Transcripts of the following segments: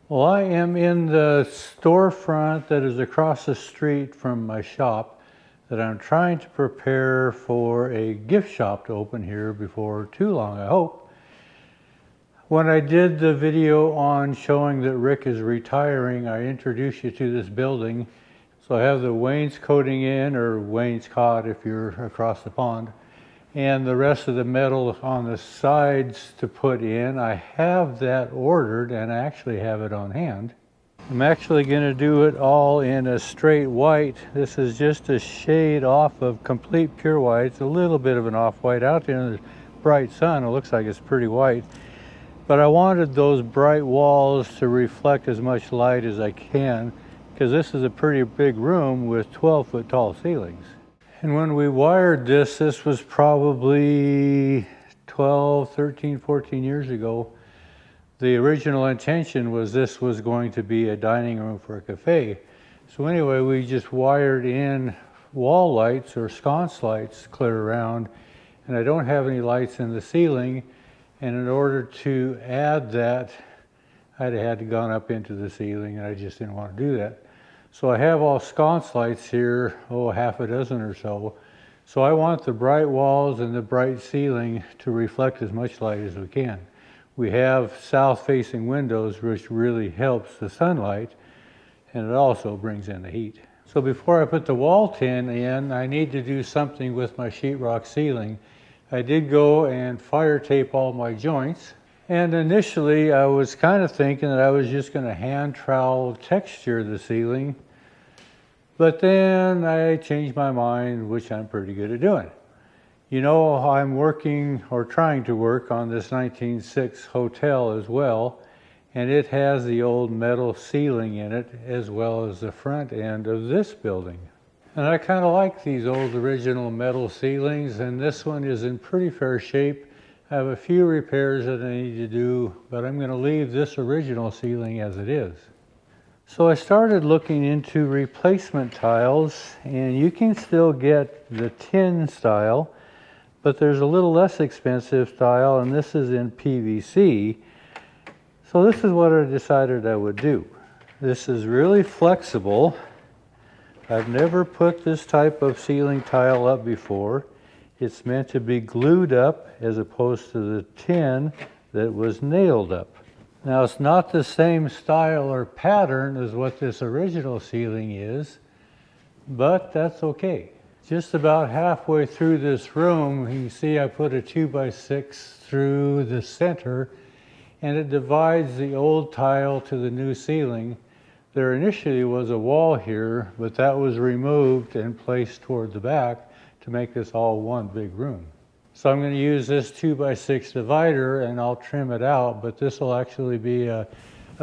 Well, I am in the storefront that is across the street from my shop that I'm trying to prepare for a gift shop to open here before too long, I hope. When I did the video on showing that Rick is retiring, I introduced you to this building. So I have the wainscoting in, or wainscot if you're across the pond, and the rest of the metal on the sides to put in. I have that ordered and I actually have it on hand. I'm actually going to do it all in a straight white. This is just a shade off of complete pure white. It's a little bit of an off-white. Out there in the bright sun, it looks like it's pretty white. But I wanted those bright walls to reflect as much light as I can, because this is a pretty big room with 12-foot tall ceilings. And when we wired this was probably 12, 13, 14 years ago. The original intention was this was going to be a dining room for a cafe. So anyway, we just wired in wall lights or sconce lights clear around, and I don't have any lights in the ceiling. And in order to add that, I'd had to gone up into the ceiling, and I just didn't want to do that. So I have all sconce lights here, half a dozen or so. So I want the bright walls and the bright ceiling to reflect as much light as we can. We have south-facing windows, which really helps the sunlight, and it also brings in the heat. So before I put the wall tin in, I need to do something with my sheetrock ceiling. I did go and fire tape all my joints. And initially, I was kind of thinking that I was just going to hand trowel texture the ceiling. But then I changed my mind, which I'm pretty good at doing. You know, I'm working or trying to work on this 1906 hotel as well. And it has the old metal ceiling in it, as well as the front end of this building. And I kind of like these old original metal ceilings, and this one is in pretty fair shape. I have a few repairs that I need to do, but I'm going to leave this original ceiling as it is. So I started looking into replacement tiles, and you can still get the tin style, but there's a little less expensive style, and this is in PVC. So this is what I decided I would do. This is really flexible. I've never put this type of ceiling tile up before. It's meant to be glued up as opposed to the tin that was nailed up. Now, it's not the same style or pattern as what this original ceiling is, but that's okay. Just about halfway through this room, you can see I put a 2x6 through the center, and it divides the old tile to the new ceiling. There initially was a wall here, but that was removed and placed toward the back to make this all one big room. So I'm going to use this 2x6 divider, and I'll trim it out, but this will actually be a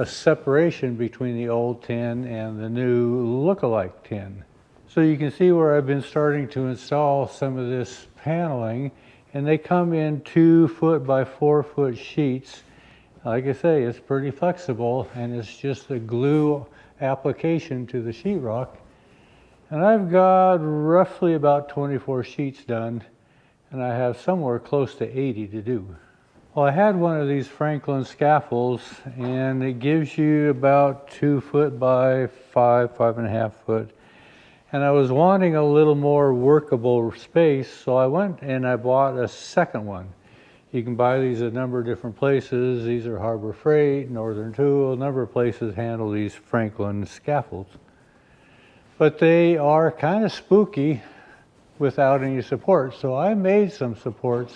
separation between the old tin and the new look-alike tin. So you can see where I've been starting to install some of this paneling, and they come in 2-foot by 4-foot sheets. Like I say, it's pretty flexible, and it's just a glue application to the sheetrock. And I've got roughly about 24 sheets done, and I have somewhere close to 80 to do. Well, I had one of these Franklin scaffolds, and it gives you about 2-foot by 5.5 foot. And I was wanting a little more workable space, so I went and I bought a second one. You can buy these at a number of different places. These are Harbor Freight, Northern Tool, a number of places handle these Franklin scaffolds. But they are kind of spooky without any support. So I made some supports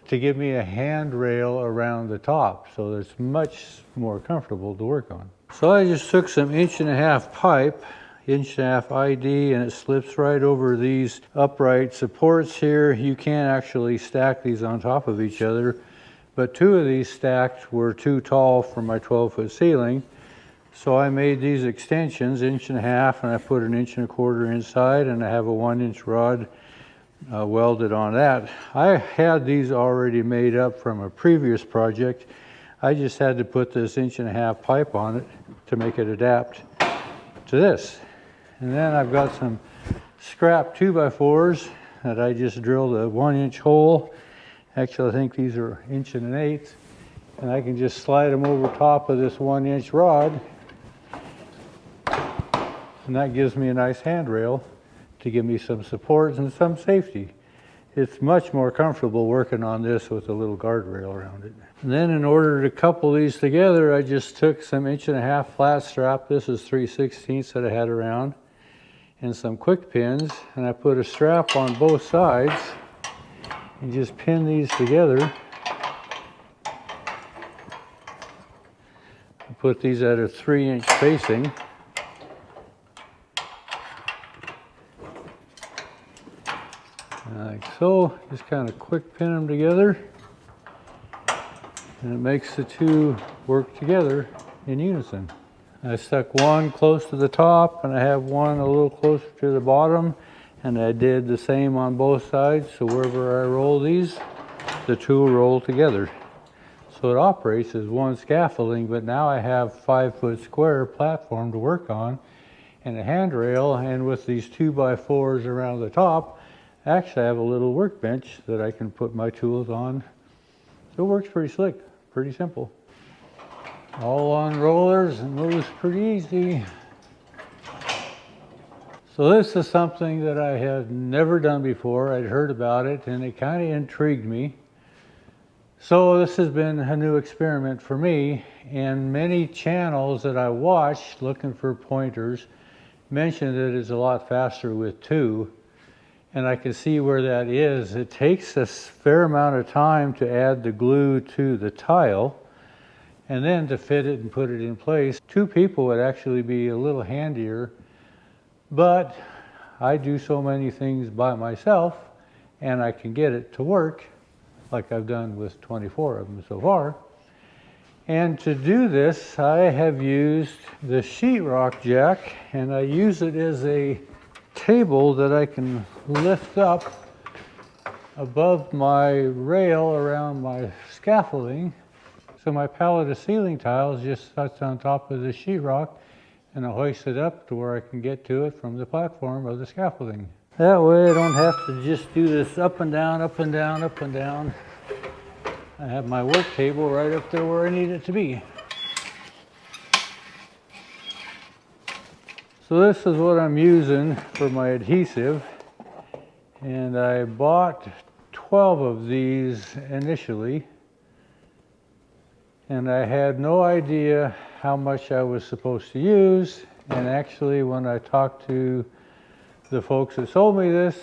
to give me a handrail around the top, so it's much more comfortable to work on. So I just took some 1.5-inch pipe, 1.5-inch ID, and it slips right over these upright supports here. You can't actually stack these on top of each other, but 2 of these stacked were too tall for my 12-foot ceiling. So I made these extensions, 1.5 inches, and I put an 1.25 inches inside, and I have a 1-inch rod welded on that. I had these already made up from a previous project. I just had to put this 1.5-inch pipe on it to make it adapt to this. And then I've got some scrap 2x4s that I just drilled a 1-inch hole. Actually, I think these are 1 1/8 inches. And I can just slide them over top of this 1-inch rod. And that gives me a nice handrail to give me some support and some safety. It's much more comfortable working on this with a little guardrail around it. And then in order to couple these together, I just took some 1.5" flat strap. This is 3/16 that I had around, and some quick pins, and I put a strap on both sides and just pin these together. I put these at a 3-inch spacing. Like so, just kind of quick pin them together, and it makes the two work together in unison. I stuck one close to the top, and I have one a little closer to the bottom, and I did the same on both sides, so wherever I roll these, the two roll together. So it operates as one scaffolding, but now I have 5-foot square platform to work on, and a handrail, and with these 2x4s around the top, actually I have a little workbench that I can put my tools on. So it works pretty slick, pretty simple. All on rollers and moves pretty easy. So this is something that I had never done before. I'd heard about it and it kind of intrigued me. So this has been a new experiment for me, and many channels that I watched looking for pointers mentioned that it's a lot faster with 2. And I can see where that is. It takes a fair amount of time to add the glue to the tile and then to fit it and put it in place. 2 people would actually be a little handier, but I do so many things by myself and I can get it to work like I've done with 24 of them so far. And to do this, I have used the sheetrock jack, and I use it as a table that I can lift up above my rail around my scaffolding. So my pallet of ceiling tiles just sits on top of the sheetrock, and I hoist it up to where I can get to it from the platform of the scaffolding. That way I don't have to just do this up and down, up and down, up and down. I have my work table right up there where I need it to be. So this is what I'm using for my adhesive, and I bought 12 of these initially, and I had no idea how much I was supposed to use, and actually when I talked to the folks that sold me this,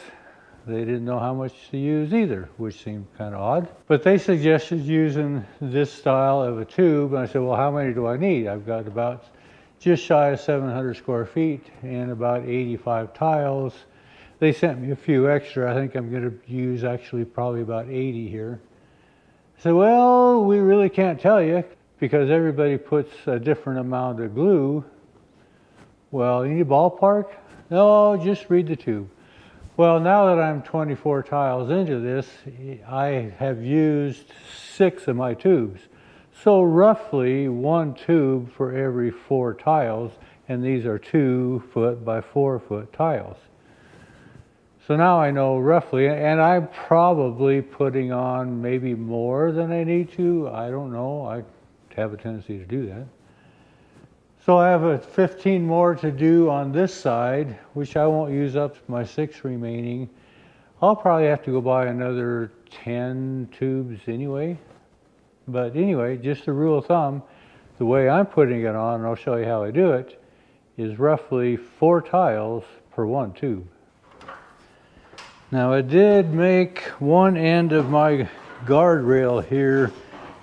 they didn't know how much to use either, which seemed kind of odd. But they suggested using this style of a tube, and I said, well, how many do I need? I've got about just shy of 700 square feet and about 85 tiles. They sent me a few extra. I think I'm going to use actually probably about 80 here. I said, well, we really can't tell you because everybody puts a different amount of glue. Well, any ballpark? No, just read the tube. Well, now that I'm 24 tiles into this, I have used 6 of my tubes. So roughly 1 tube for every 4 tiles, and these are 2-foot by 4-foot tiles. So now I know roughly, and I'm probably putting on maybe more than I need to. I don't know. I have a tendency to do that. So I have 15 more to do on this side, which I won't use up my 6 remaining. I'll probably have to go buy another 10 tubes anyway. But anyway, just a rule of thumb, the way I'm putting it on, and I'll show you how I do it, is roughly 4 tiles per 1 tube. Now I did make one end of my guardrail here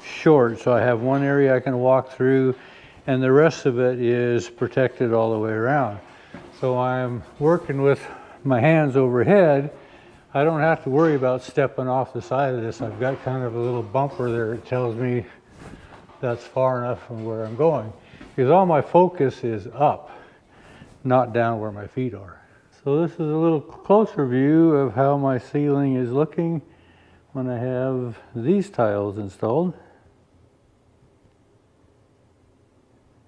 short, so I have one area I can walk through, and the rest of it is protected all the way around. So I'm working with my hands overhead. I don't have to worry about stepping off the side of this. I've got kind of a little bumper there that tells me that's far enough from where I'm going. Because all my focus is up, not down where my feet are. So this is a little closer view of how my ceiling is looking when I have these tiles installed.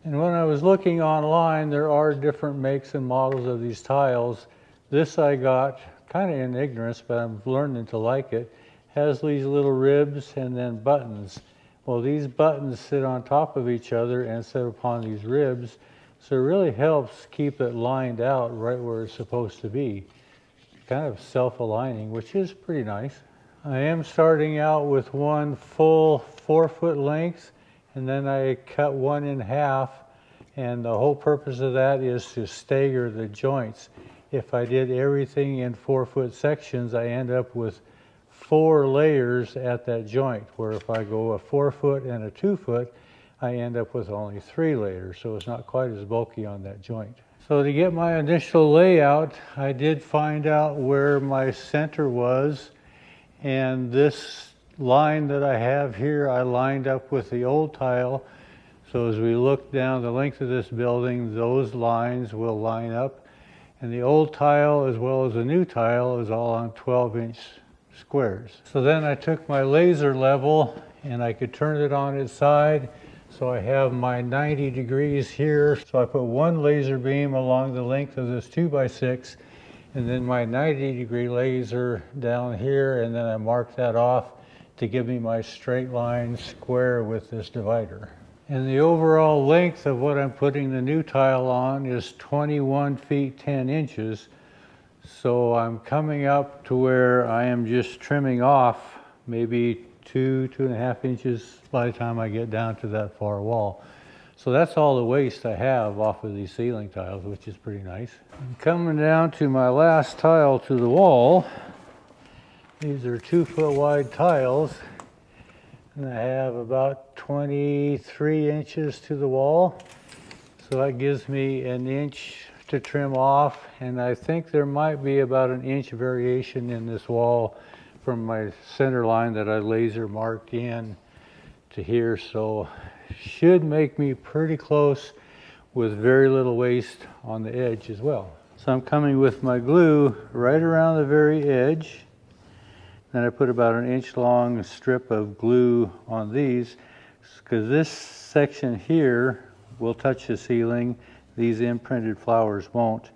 And when I was looking online, there are different makes and models of these tiles. This I got kind of in ignorance, but I'm learning to like it. Has these little ribs and then buttons. Well, these buttons sit on top of each other and sit upon these ribs, so it really helps keep it lined out right where it's supposed to be. Kind of self-aligning, which is pretty nice. I am starting out with one full 4-foot length, and then I cut one in half, and the whole purpose of that is to stagger the joints. If I did everything in 4-foot sections, I end up with 4 layers at that joint, where if I go a 4-foot and a 2-foot, I end up with only 3 layers, so it's not quite as bulky on that joint. So to get my initial layout, I did find out where my center was, and this line that I have here, I lined up with the old tile. So as we look down the length of this building, those lines will line up, and the old tile as well as the new tile is all on 12-inch squares. So then I took my laser level and I could turn it on its side. So I have my 90 degrees here. So I put one laser beam along the length of this 2x6, and then my 90-degree laser down here, and then I mark that off to give me my straight line square with this divider. And the overall length of what I'm putting the new tile on is 21 feet 10 inches. So I'm coming up to where I am just trimming off maybe 2.5 inches by the time I get down to that far wall. So that's all the waste I have off of these ceiling tiles, which is pretty nice. I'm coming down to my last tile to the wall. These are 2-foot wide tiles, and I have about 23 inches to the wall. So that gives me an inch to trim off, and I think there might be about an inch variation in this wall from my center line that I laser marked in to here, so should make me pretty close with very little waste on the edge as well. So I'm coming with my glue right around the very edge. Then I put about an inch long strip of glue on these, because this section here will touch the ceiling. These imprinted flowers won't.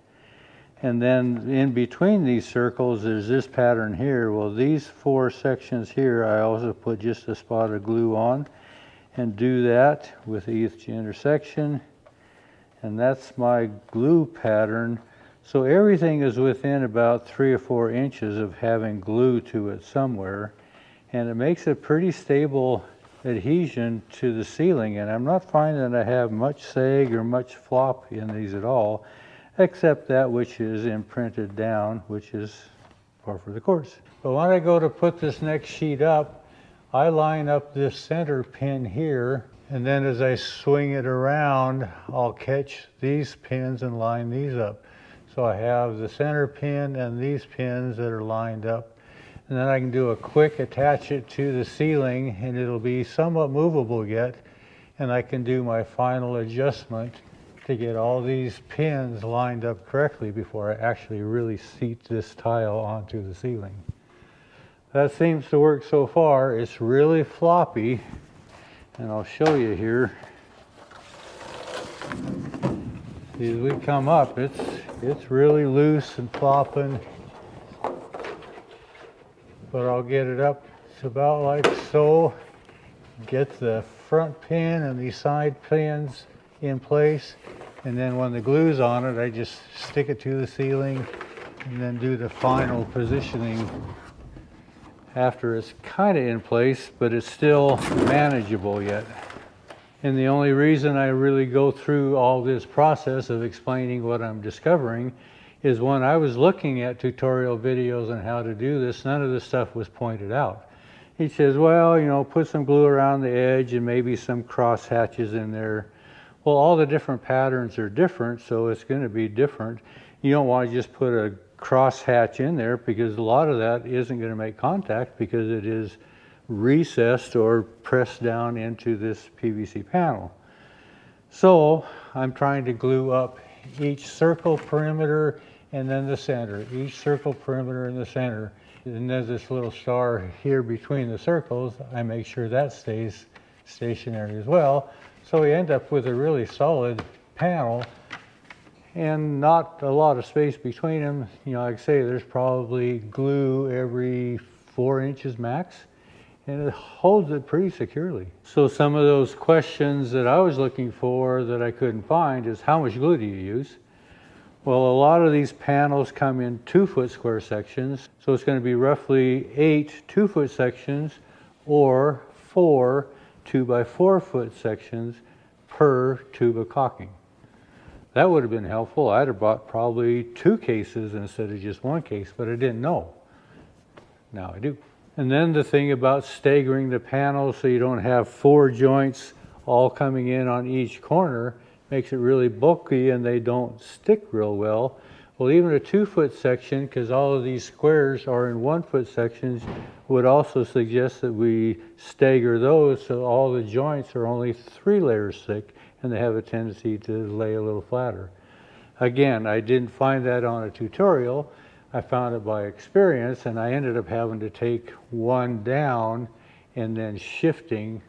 And then in between these circles, there's this pattern here. Well, these 4 sections here, I also put just a spot of glue on, and do that with each intersection. And that's my glue pattern. So everything is within about 3 or 4 inches of having glue to it somewhere. And it makes a pretty stable adhesion to the ceiling, and I'm not finding that I have much sag or much flop in these at all, except that which is imprinted down, which is par for the course. But when I go to put this next sheet up, I line up this center pin here, and then as I swing it around, I'll catch these pins and line these up. So I have the center pin and these pins that are lined up. And then I can do a quick attach it to the ceiling, and it'll be somewhat movable yet. And I can do my final adjustment to get all these pins lined up correctly before I actually really seat this tile onto the ceiling. That seems to work so far. It's really floppy, and I'll show you here. As we come up, it's really loose and flopping. But I'll get it up to about like so, get the front pin and these side pins in place, and then when the glue's on it, I just stick it to the ceiling and then do the final positioning after it's kind of in place, but it's still manageable yet. And the only reason I really go through all this process of explaining what I'm discovering is when I was looking at tutorial videos on how to do this, none of this stuff was pointed out. He says, well, you know, put some glue around the edge and maybe some cross hatches in there. Well, all the different patterns are different, so it's going to be different. You don't want to just put a cross hatch in there, because a lot of that isn't going to make contact because it is recessed or pressed down into this PVC panel. So I'm trying to glue up each circle perimeter and then the center, each circle perimeter in the center. And there's this little star here between the circles. I make sure that stays stationary as well. So we end up with a really solid panel and not a lot of space between them. You know, like I say, there's probably glue every 4 inches max. and it holds it pretty securely. So some of those questions that I was looking for that I couldn't find is how much glue do you use? Well, a lot of these panels come in 2-foot square sections, so it's going to be roughly 8 2-foot sections or 4 2x4-foot sections per tube of caulking. That would have been helpful. I'd have bought probably 2 cases instead of just 1 case, but I didn't know. Now I do. And then the thing about staggering the panels so you don't have 4 joints all coming in on each corner makes it really bulky and they don't stick real well. Well, even a 2-foot section, because all of these squares are in 1-foot sections, would also suggest that we stagger those so all the joints are only 3 layers thick and they have a tendency to lay a little flatter. Again, I didn't find that on a tutorial. I found it by experience, and I ended up having to take one down and then shifting,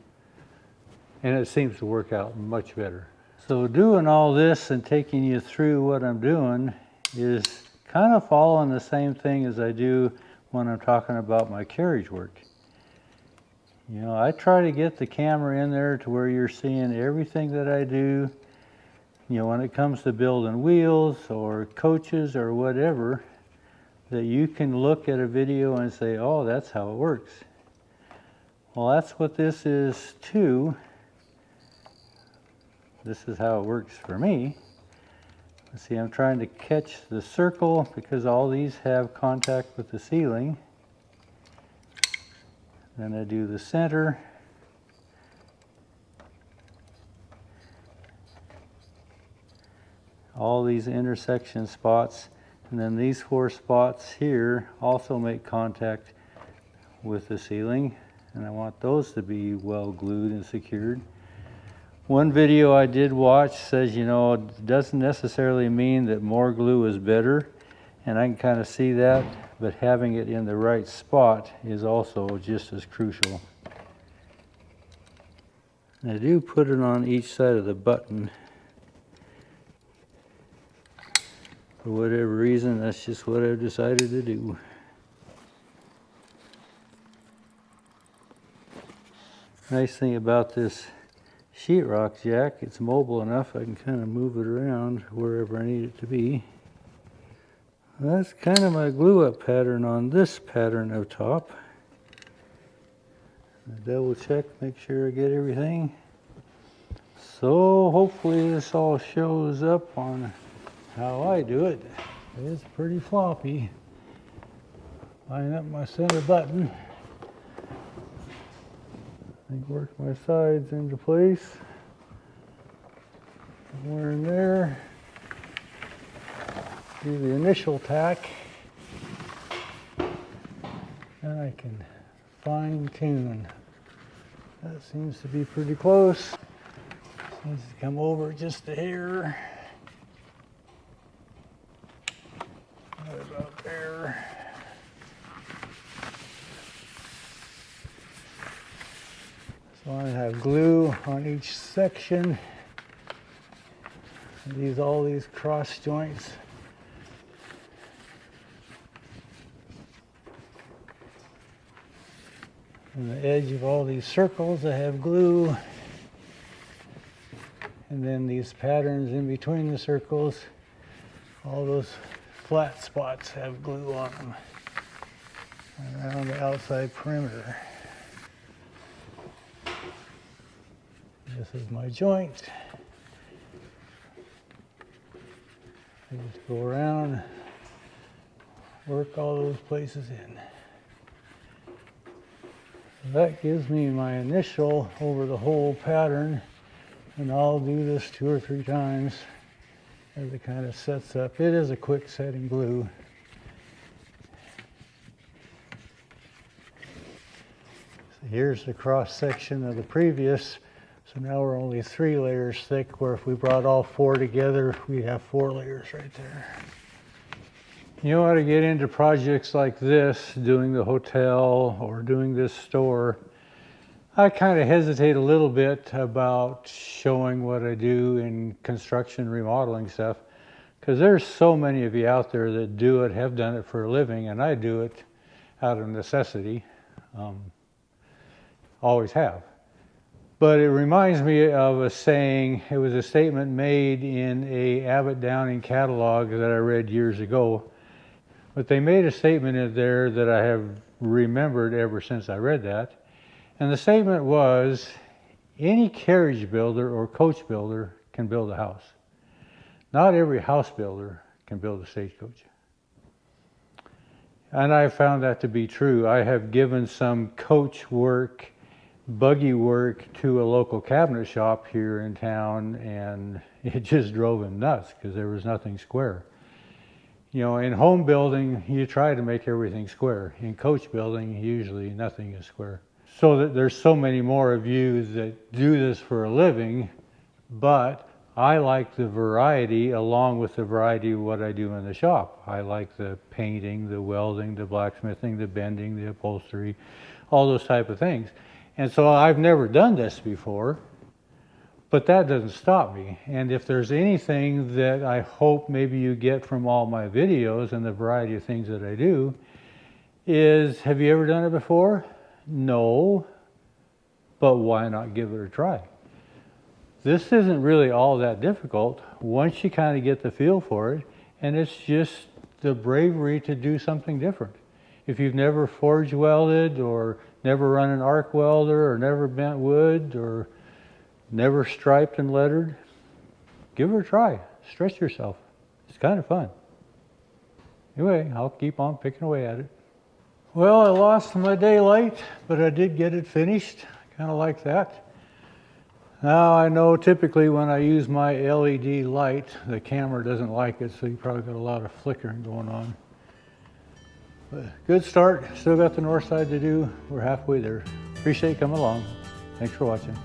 and it seems to work out much better. So doing all this and taking you through what I'm doing is kind of following the same thing as I do when I'm talking about my carriage work. You know, I try to get the camera in there to where you're seeing everything that I do. You know, when it comes to building wheels or coaches or whatever, that you can look at a video and say, oh, that's how it works. Well, that's what this is too. This is how it works for me. See, I'm trying to catch the circle because all these have contact with the ceiling. Then I do the center. All these intersection spots. And then these 4 spots here also make contact with the ceiling. And I want those to be well glued and secured. One video I did watch says, you know, it doesn't necessarily mean that more glue is better. And I can kind of see that, but having it in the right spot is also just as crucial. And I do put it on each side of the button. For whatever reason, that's just what I've decided to do. Nice thing about this sheetrock jack, it's mobile enough I can kind of move it around wherever I need it to be. That's kind of my glue up pattern on this pattern of top. I double check, make sure I get everything. So hopefully this all shows up on how I do it. It's pretty floppy. Line up my center button. Work my sides into place. Somewhere in there. Do the initial tack. And I can fine tune. That seems to be pretty close. Needs to come over just a hair. Right about there. So I have glue on each section. All these cross joints. And the edge of all these circles I have glue. And then these patterns in between the circles, all those flat spots have glue on them around the outside perimeter. This is my joint. I just go around, work all those places in. That gives me my initial over the whole pattern, and I'll do this 2 or 3 times as it kind of sets up. It is a quick setting glue. So here's the cross section of the previous. So now we're only 3 layers thick, where if we brought all 4 together, we'd have 4 layers right there. You know how to get into projects like this, doing the hotel or doing this store. I kind of hesitate a little bit about showing what I do in construction remodeling stuff, because there's so many of you out there that do it, have done it for a living, and I do it out of necessity. always have. But it reminds me of a saying. It was a statement made in a Abbott Downing catalog that I read years ago. But they made a statement in there that I have remembered ever since I read that. And the statement was, any carriage builder or coach builder can build a house. Not every house builder can build a stagecoach. And I found that to be true. I have given some coach work, buggy work to a local cabinet shop here in town, and it just drove him nuts because there was nothing square. You know, in home building, you try to make everything square. In coach building, usually nothing is square. So that there's so many more of you that do this for a living, but I like the variety along with the variety of what I do in the shop. I like the painting, the welding, the blacksmithing, the bending, the upholstery, all those type of things. And so I've never done this before, but that doesn't stop me. And if there's anything that I hope maybe you get from all my videos and the variety of things that I do is, have you ever done it before? No, but why not give it a try? This isn't really all that difficult once you kind of get the feel for it, and it's just the bravery to do something different. If you've never forge welded or never run an arc welder or never bent wood or never striped and lettered, give it a try. Stretch yourself. It's kind of fun. Anyway, I'll keep on picking away at it. Well, I lost my daylight, but I did get it finished. Kind of like that. Now I know typically when I use my LED light, the camera doesn't like it, so you probably got a lot of flickering going on. But good start. Still got the north side to do. We're halfway there. Appreciate you coming along. Thanks for watching.